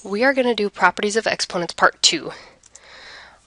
We are going to do properties of exponents part 2.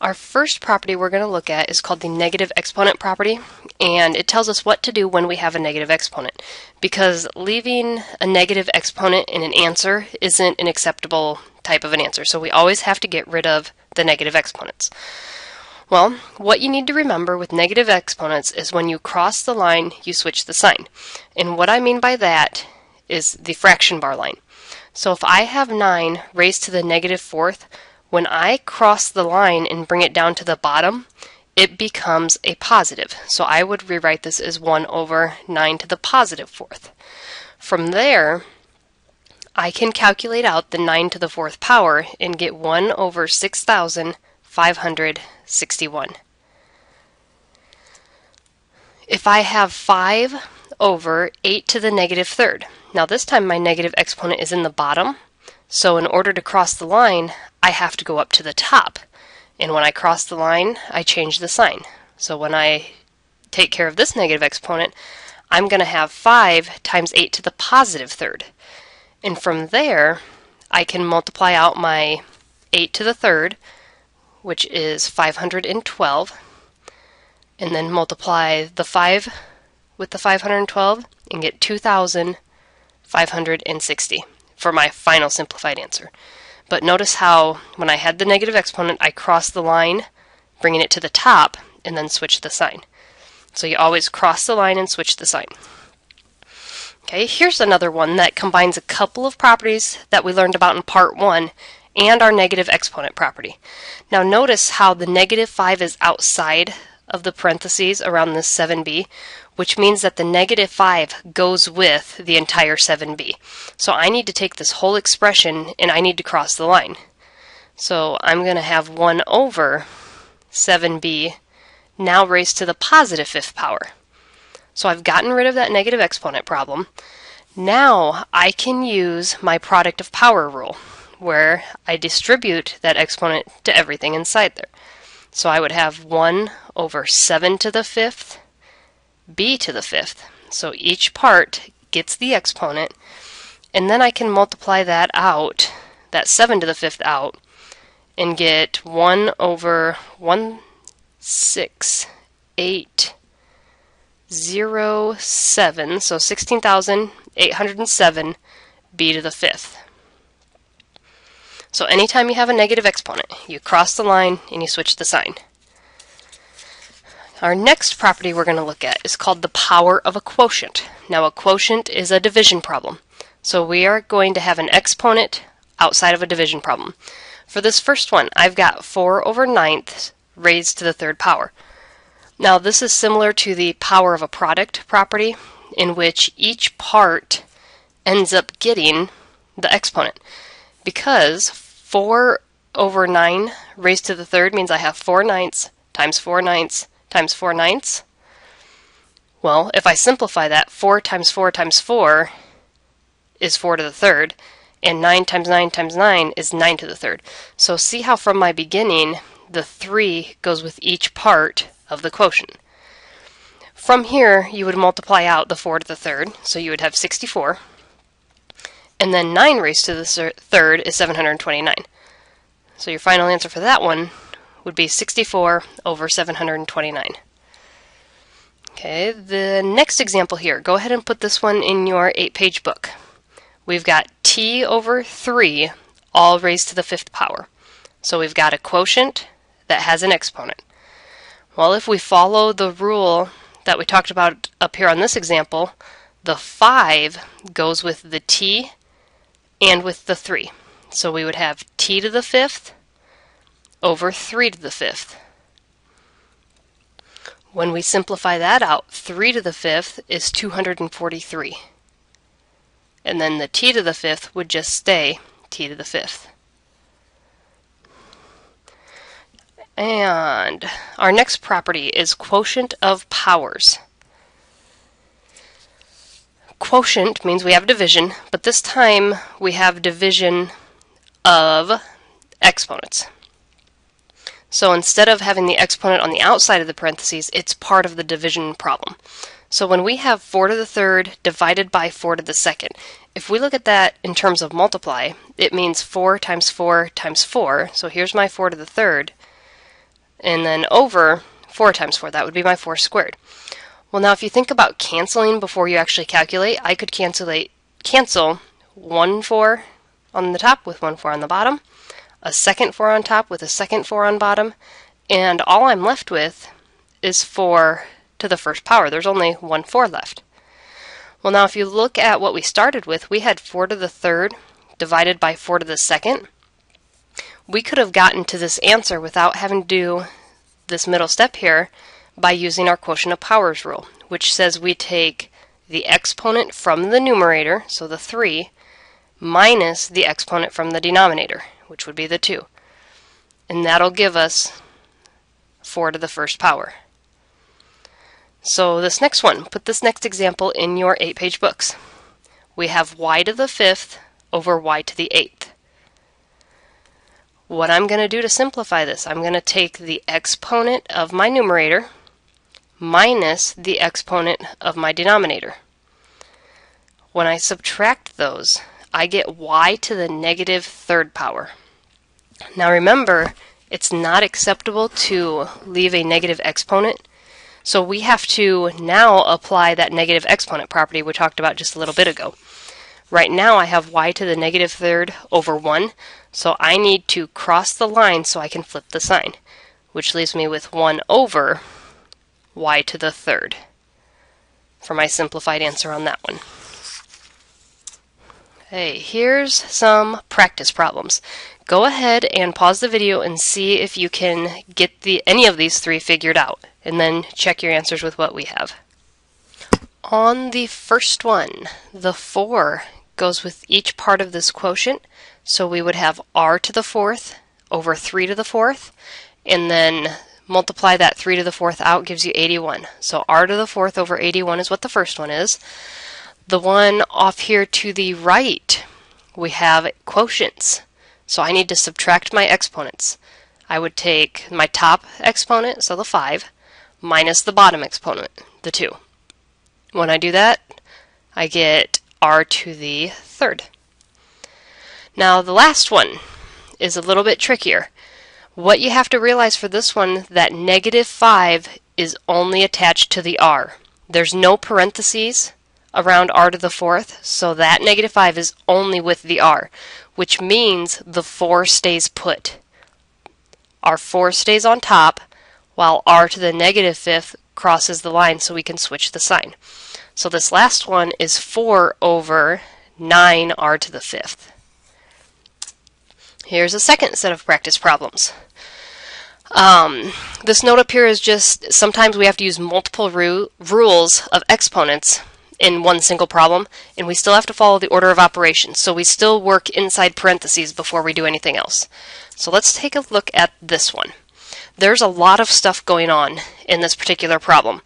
Our first property we're going to look at is called the negative exponent property, and it tells us what to do when we have a negative exponent, because leaving a negative exponent in an answer isn't an acceptable type of an answer, so we always have to get rid of the negative exponents. Well, what you need to remember with negative exponents is when you cross the line, you switch the sign. And what I mean by that is the fraction bar line. So if I have 9 raised to the negative fourth, when I cross the line and bring it down to the bottom, it becomes a positive. So I would rewrite this as 1 over 9 to the positive fourth. From there, I can calculate out the 9 to the fourth power and get 1 over 6,561. If I have 5 over 8 to the negative third, now this time my negative exponent is in the bottom, so in order to cross the line, I have to go up to the top. And when I cross the line, I change the sign. So when I take care of this negative exponent, I'm going to have 5 times 8 to the positive third. And from there, I can multiply out my 8 to the third, which is 512, and then multiply the 5 with the 512 and get 2,560 for my final simplified answer. But notice how when I had the negative exponent, I crossed the line, bringing it to the top, and then switch the sign. So you always cross the line and switch the sign. Okay, here's another one that combines a couple of properties that we learned about in part 1 and our negative exponent property. Now notice how the negative 5 is outside of the parentheses around this 7b, which means that the negative 5 goes with the entire 7b. So I need to take this whole expression and I need to cross the line. So I'm going to have 1 over 7b now raised to the positive fifth power. So I've gotten rid of that negative exponent problem. Now I can use my product of power rule, where I distribute that exponent to everything inside there. So I would have 1 over 7 to the fifth, b to the fifth. So each part gets the exponent, and then I can multiply that out, that 7 to the fifth out, and get 1 over 16807, so 16,807 b to the fifth. So anytime you have a negative exponent, you cross the line and you switch the sign. Our next property we're going to look at is called the power of a quotient. Now a quotient is a division problem. So we are going to have an exponent outside of a division problem. For this first one, I've got 4 over 9ths raised to the third power. Now this is similar to the power of a product property, in which each part ends up getting the exponent. Because 4 over 9 raised to the third means I have 4 ninths times 4 ninths times 4 ninths. Well, if I simplify that, 4 times 4 times 4 is 4 to the third, and 9 times 9 times 9 is 9 to the third. So see how from my beginning, the 3 goes with each part of the quotient. From here, you would multiply out the 4 to the third, so you would have 64. And then 9 raised to the third is 729. So your final answer for that one would be 64 over 729. Okay, the next example here, go ahead and put this one in your 8-page book. We've got t over 3 all raised to the fifth power. So we've got a quotient that has an exponent. Well, if we follow the rule that we talked about up here on this example, the 5 goes with the t and with the 3. So we would have t to the fifth over 3 to the fifth. When we simplify that out, 3 to the fifth is 243. And then the t to the fifth would just stay t to the fifth. And our next property is quotient of powers. Quotient means we have division, but this time we have division of exponents. So instead of having the exponent on the outside of the parentheses, it's part of the division problem. So when we have 4 to the third divided by 4 to the second, if we look at that in terms of multiply, it means 4 times 4 times 4. So here's my 4 to the third, and then over 4 times 4, that would be my 4 squared. Well, now if you think about canceling before you actually calculate, I could cancel 1 4 on the top with 1 4 on the bottom, a second 4 on top with a second 4 on bottom, and all I'm left with is 4 to the first power. There's only 1 4 left. Well, now if you look at what we started with, we had 4 to the third divided by 4 to the second. We could have gotten to this answer without having to do this middle step here by using our quotient of powers rule, which says we take the exponent from the numerator, so the 3, minus the exponent from the denominator, which would be the 2. And that'll give us 4 to the first power. So this next one, put this next example in your 8-page books. We have y to the 5th over y to the 8th. What I'm going to do to simplify this, I'm going to take the exponent of my numerator minus the exponent of my denominator. When I subtract those, I get y to the negative third power. Now remember, it's not acceptable to leave a negative exponent, so we have to now apply that negative exponent property we talked about just a little bit ago. Right now I have y to the negative third over 1, so I need to cross the line so I can flip the sign, which leaves me with 1 over y to the third for my simplified answer on that one. Hey, here's some practice problems. Go ahead and pause the video and see if you can get any of these 3 figured out, and then check your answers with what we have. On the first one, the 4 goes with each part of this quotient, so we would have r to the 4th over 3 to the 4th, and then multiply that 3 to the 4th out gives you 81. So r to the 4th over 81 is what the first one is. The one off here to the right, we have quotients. So I need to subtract my exponents. I would take my top exponent, so the 5, minus the bottom exponent, the 2. When I do that, I get r to the third. Now the last one is a little bit trickier. What you have to realize for this one, that negative 5 is only attached to the r. There's no parentheses around r to the 4th, so that negative 5 is only with the r, which means the 4 stays put. Our 4 stays on top, while r to the negative 5th crosses the line so we can switch the sign. So this last one is 4 over 9r to the 5th. Here's a second set of practice problems. This note up here is just sometimes we have to use multiple rules of exponents in one single problem, and we still have to follow the order of operations, so we still work inside parentheses before we do anything else. So let's take a look at this one. There's a lot of stuff going on in this particular problem.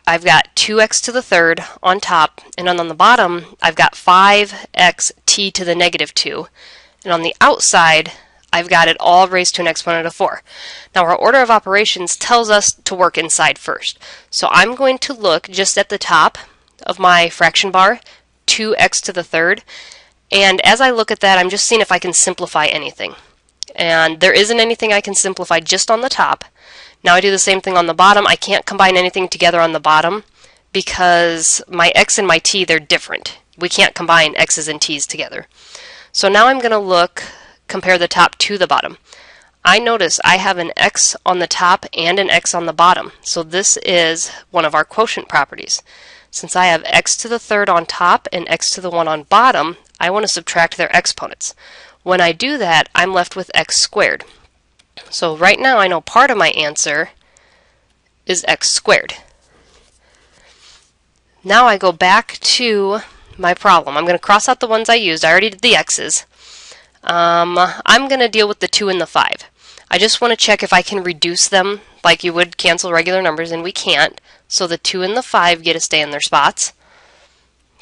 I've got 2x to the third on top, and on the bottom I've got 5xt to the negative 2, and on the outside I've got it all raised to an exponent of 4. Now our order of operations tells us to work inside first. So I'm going to look just at the top of my fraction bar, 2x to the third, and as I look at that I'm just seeing if I can simplify anything. And there isn't anything I can simplify just on the top. Now I do the same thing on the bottom. I can't combine anything together on the bottom because my x and my t, they're different. We can't combine x's and t's together. So now I'm going to compare the top to the bottom. I notice I have an x on the top and an x on the bottom. So this is one of our quotient properties. Since I have x to the third on top and x to the 1 on bottom, I want to subtract their exponents. When I do that, I'm left with x squared. So right now I know part of my answer is x squared. Now I go back to my problem. I'm going to cross out the ones I used. I already did the x's. I'm going to deal with the 2 and the 5. I just want to check if I can reduce them like you would cancel regular numbers, and we can't. So the 2 and the 5 get to stay in their spots.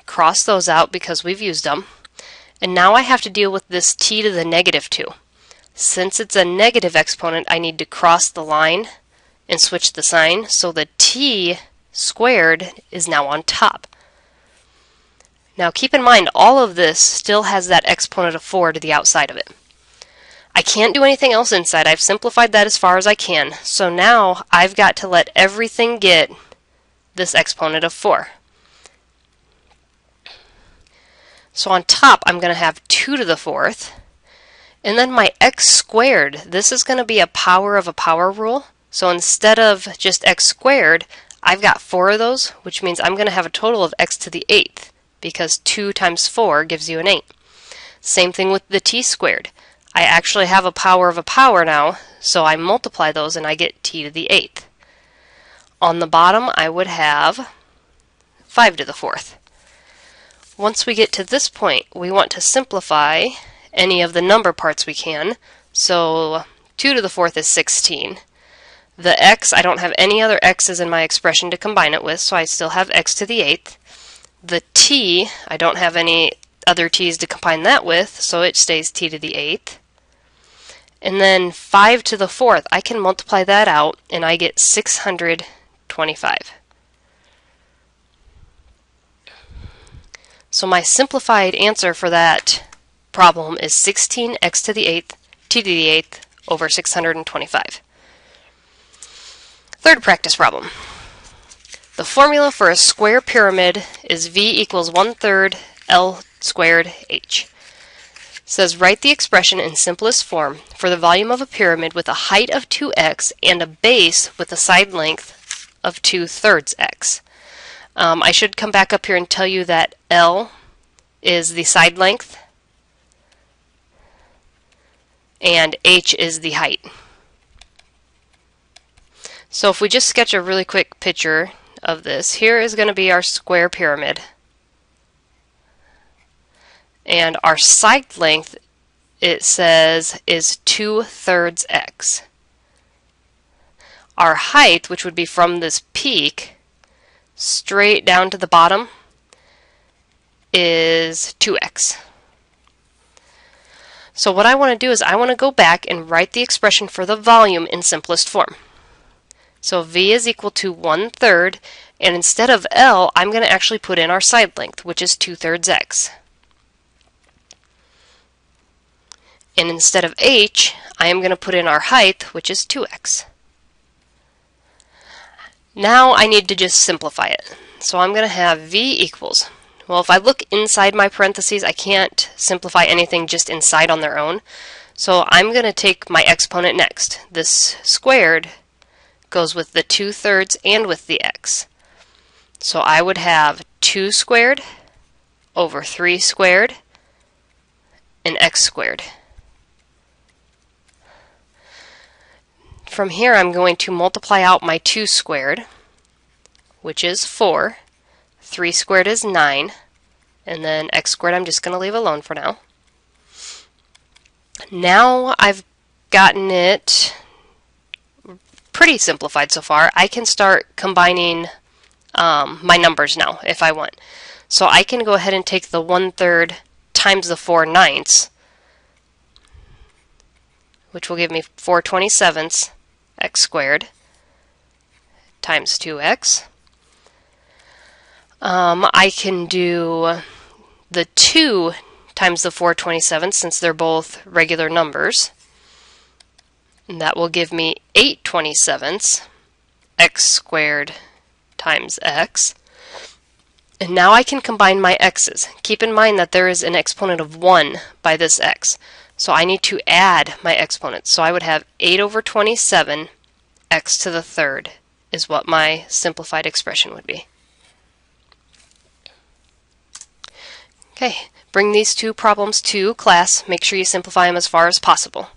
Cross those out because we've used them. And now I have to deal with this t to the negative 2. Since it's a negative exponent, I need to cross the line and switch the sign. So the t squared is now on top. Now keep in mind, all of this still has that exponent of 4 to the outside of it. I can't do anything else inside. I've simplified that as far as I can. So now I've got to let everything get this exponent of 4. So on top, I'm going to have 2 to the 4th. And then my x squared, this is going to be a power of a power rule. So instead of just x squared, I've got 4 of those, which means I'm going to have a total of x to the 8th, because 2 times 4 gives you an 8. Same thing with the t squared. I actually have a power now, so I multiply those and I get t to the 8th. On the bottom, I would have 5 to the 4th. Once we get to this point, we want to simplify any of the number parts we can. So 2 to the 4th is 16. The x, I don't have any other x's in my expression to combine it with, so I still have x to the 8th. The t, I don't have any other t's to combine that with, so it stays t to the 8th. And then 5 to the 4th, I can multiply that out and I get 625. So my simplified answer for that problem is 16x to the 8th, t to the 8th over 625. Third practice problem. The formula for a square pyramid is v equals 1/3 L squared h. It says write the expression in simplest form for the volume of a pyramid with a height of 2x and a base with a side length of 2/3 x. I should come back up here and tell you that L is the side length and h is the height. So if we just sketch a really quick picture of this, here is going to be our square pyramid. And our side length, it says, is 2/3 x. Our height, which would be from this peak straight down to the bottom, is 2x. So what I want to do is I want to go back and write the expression for the volume in simplest form. So v is equal to 1/3, and instead of L, I'm going to actually put in our side length, which is 2/3 x. And instead of h, I am going to put in our height, which is 2x. Now I need to just simplify it. So I'm going to have v equals, well, if I look inside my parentheses, I can't simplify anything just inside on their own. So I'm going to take my exponent next. This squared goes with the 2/3 and with the x. So I would have 2 squared over 3 squared and x squared. From here I'm going to multiply out my 2 squared, which is 4. 3 squared is 9. And then x squared I'm just going to leave alone for now. Now I've gotten it pretty simplified so far. I can start combining my numbers now if I want. So I can go ahead and take the 1/3 times the 4/9, which will give me 4/27 x squared times 2x. I can do the 2 times the 4/27 since they're both regular numbers. And that will give me 8/27 x squared times x. And now I can combine my x's. Keep in mind that there is an exponent of 1 by this x. So I need to add my exponents. So I would have 8/27 x to the 3rd is what my simplified expression would be. Okay, bring these two problems to class. Make sure you simplify them as far as possible.